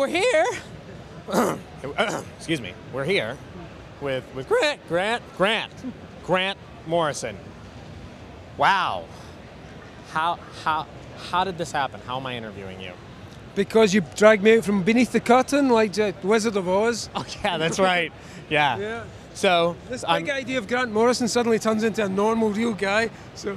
we're here. Excuse me. We're here with Grant Morrison. Wow. How did this happen? How am I interviewing you? Because you dragged me out from beneath the curtain like the Wizard of Oz. Oh yeah, that's right. Yeah. Yeah. So This big idea of Grant Morrison suddenly turns into a normal, real guy. So.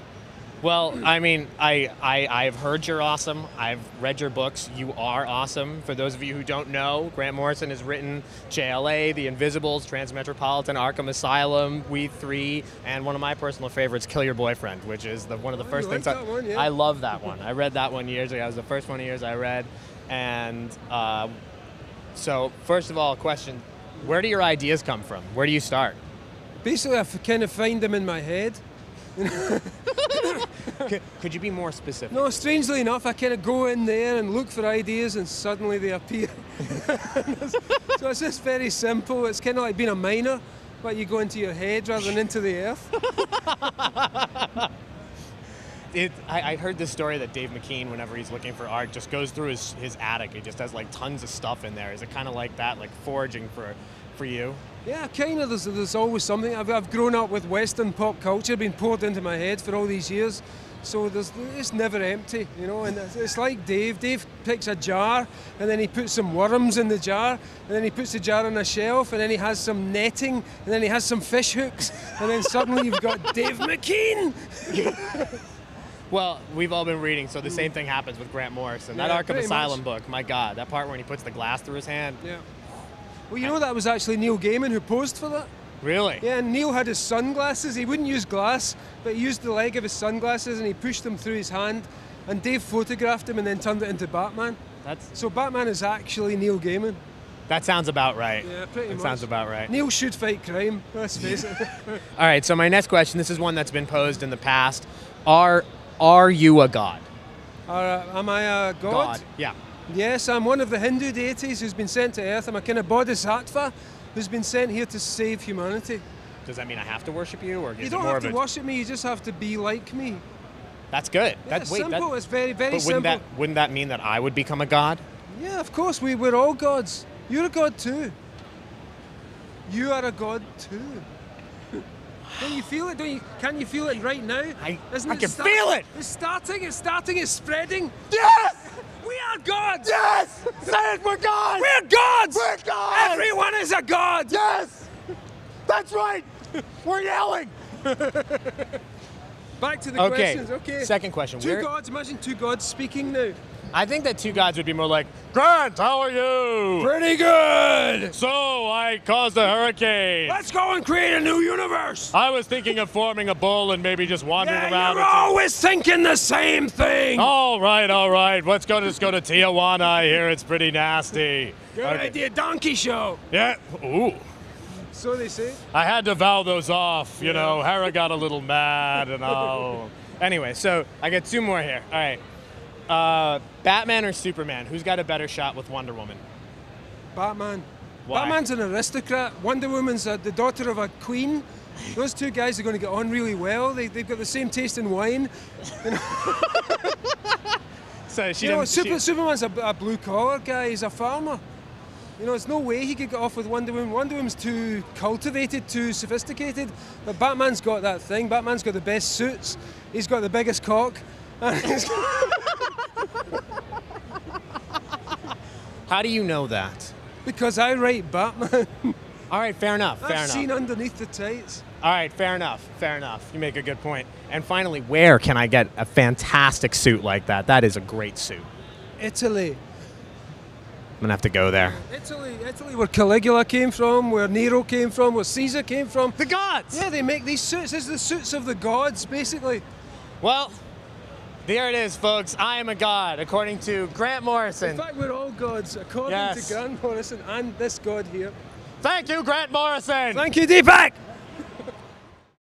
Well, I mean, I've heard you're awesome. I've read your books. You are awesome. For those of you who don't know, Grant Morrison has written JLA, The Invisibles, Transmetropolitan, Arkham Asylum, We Three, and one of my personal favorites, Kill Your Boyfriend, which is one of the first things. That one, yeah. I love that one. I read that one years ago. It was the first one of yours I read. And so, first of all, question, where do your ideas come from? Where do you start? Basically, I kind of find them in my head. Could you be more specific? No, strangely enough, I kind of go in there and look for ideas and suddenly they appear. So it's just very simple. It's kind of like being a miner, but you go into your head rather than into the earth. I heard this story that Dave McKean, whenever he's looking for art, just goes through his attic. He just has like tons of stuff in there. Is it kind of like that, like foraging for you? Yeah, kind of. There's always something. I've grown up with Western pop culture being poured into my head for all these years, so it's never empty, you know. And it's like Dave. Dave picks a jar, and then he puts some worms in the jar, and then he puts the jar on a shelf, and then he has some netting, and then he has some fish hooks, and then suddenly you've got Dave McKean. Well, we've all been reading, so the same thing happens with Grant Morrison. That Arkham Asylum book, my God, that part when he puts the glass through his hand. Yeah. Well, you know that was actually Neil Gaiman who posed for that? Really? Yeah, and Neil had his sunglasses. He wouldn't use glass, but he used the leg of his sunglasses and he pushed them through his hand. And Dave photographed him and then turned it into Batman. So Batman is actually Neil Gaiman. That sounds about right. Yeah, pretty much. That sounds about right. Neil should fight crime, let's face it. All right, so my next question, this is one that's been posed in the past. Are you a god? Am I a god? God, yeah. Yes, I'm one of the Hindu deities who's been sent to Earth. I'm a kind of bodhisattva who's been sent here to save humanity. Does that mean I have to worship you, or is you it don't more have of to a... worship me, you just have to be like me. That's good. Yeah, it's simple. It's very, very simple. Wouldn't that mean that I would become a god? Yeah, of course. We're all gods. You're a god too. You are a god too. Don't you feel it? Can you feel it right now? I can feel it! It's starting, it's spreading. Yes! We are gods! Yes! Say it, we're gods! We're gods! We're gods! Everyone is a god! Yes! That's right! We're yelling! Back to the questions, okay. Second question. Two gods, imagine two gods speaking now. I think that two gods would be more like, Grant, how are you? Pretty good! So, I caused a hurricane. Let's go and create a new universe! I was thinking of forming a bull and maybe just wandering around. You're always thinking the same thing! All right. Let's just go to Tijuana. I hear it's pretty nasty. Good idea, donkey show! Yeah. Ooh. So they say. I had to vow those off, you know. Hera got a little mad and all. Anyway, so I got two more here. All right. Batman or Superman? Who's got a better shot with Wonder Woman? Batman. Why? Batman's an aristocrat. Wonder Woman's the daughter of a queen. Those two guys are going to get on really well. They've got the same taste in wine. You know? So Superman's a blue-collar guy. He's a farmer. You know, there's no way he could get off with Wonder Woman. Wonder Woman's too cultivated, too sophisticated. But Batman's got that thing. Batman's got the best suits. He's got the biggest cock. How do you know that? Because I write Batman. All right, fair enough. I've seen underneath the tights. All right, fair enough. You make a good point. And finally, where can I get a fantastic suit like that? That is a great suit. Italy. I'm gonna have to go there. Italy, where Caligula came from, where Nero came from, where Caesar came from. The gods! Yeah, they make these suits. This is the suits of the gods, basically. Well, there it is, folks. I am a god, according to Grant Morrison. In fact, we're all gods, according to Grant Morrison and this god here. Thank you, Grant Morrison! Thank you, Deepak!